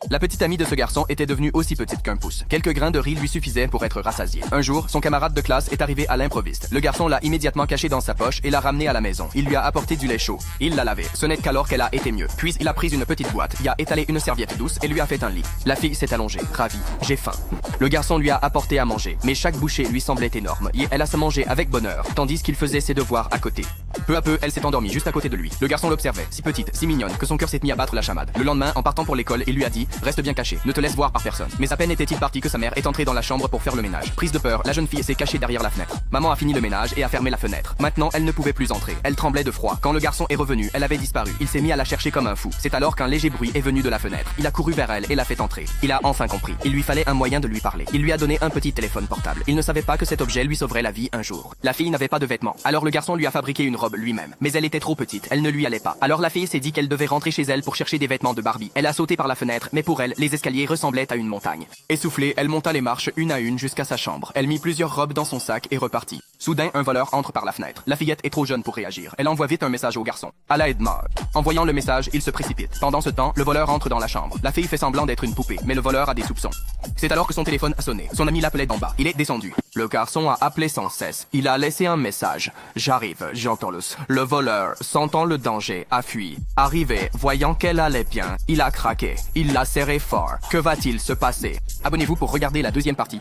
La petite amie de ce garçon était devenue aussi petite qu'un pouce. Quelques grains de riz lui suffisaient pour être rassasié. Un jour, son camarade de classe est arrivé à l'improviste. Le garçon l'a immédiatement caché dans sa poche et l'a ramené à la maison. Il lui a apporté du lait chaud. Il l'a lavé. Ce n'est qu'alors qu'elle a été mieux. Puis il a pris une petite boîte, y a étalé une serviette douce et lui a fait un lit. La fille s'est allongée, ravie. J'ai faim. Le garçon lui a apporté à manger, mais chaque bouchée lui semblait énorme et elle a se manger avec bonheur, tandis qu'il faisait ses devoirs à côté. Peu à peu, elle s'est endormie juste à côté de lui. Le garçon l'observait, si petite, si mignonne, que son cœur s'est mis à battre la chamade. Le lendemain, en partant pour l'école, il lui a dit « Reste bien caché, ne te laisse voir par personne ». Mais à peine était-il parti que sa mère est entrée dans la chambre pour faire le ménage. Prise de peur, la jeune fille s'est cachée derrière la fenêtre. Maman a fini le ménage et a fermé la fenêtre. Maintenant, elle ne pouvait plus entrer. Elle tremblait de froid. Quand le garçon est revenu, elle avait disparu. Il s'est mis à la chercher comme un fou. C'est alors qu'un léger bruit est venu de la fenêtre. Il a couru vers elle et l'a fait entrer. Il a enfin compris. Il lui fallait un moyen de lui parler. Il lui a donné un petit téléphone portable. Il ne savait pas que cet objet lui sauverait la vie un jour. La fille n'avait pas de vêtements. Alors le garçon lui a fabriqué une robe lui-même. Mais elle était trop petite. Elle ne lui allait pas. Alors la fille s'est dit qu'elle devait rentrer chez elle pour chercher des vêtements de Barbie. Elle a sauté par la fenêtre, mais pour elle, les escaliers ressemblaient à une montagne. Essoufflée, elle monta les marches une à une jusqu'à sa chambre. Elle mit plusieurs robes dans son sac et repartit. Soudain, un voleur entre par la fenêtre. La fillette est trop jeune pour réagir. Elle envoie vite un message au garçon. À l'aide, mort. En voyant le message, il se précipite. Pendant ce temps, le voleur entre dans la chambre. La fille fait semblant d'être une poupée, mais le voleur a des soupçons. C'est alors que son téléphone a sonné. Son ami l'appelait d'en bas. Il est descendu. Le garçon a appelé sans cesse. Il a laissé un message. J'arrive, j'entends le voleur, sentant le danger, a fui. Arrivé, voyant qu'elle allait bien, il a craqué. Il l'a serré fort. Que va-t-il se passer? Abonnez-vous pour regarder la deuxième partie.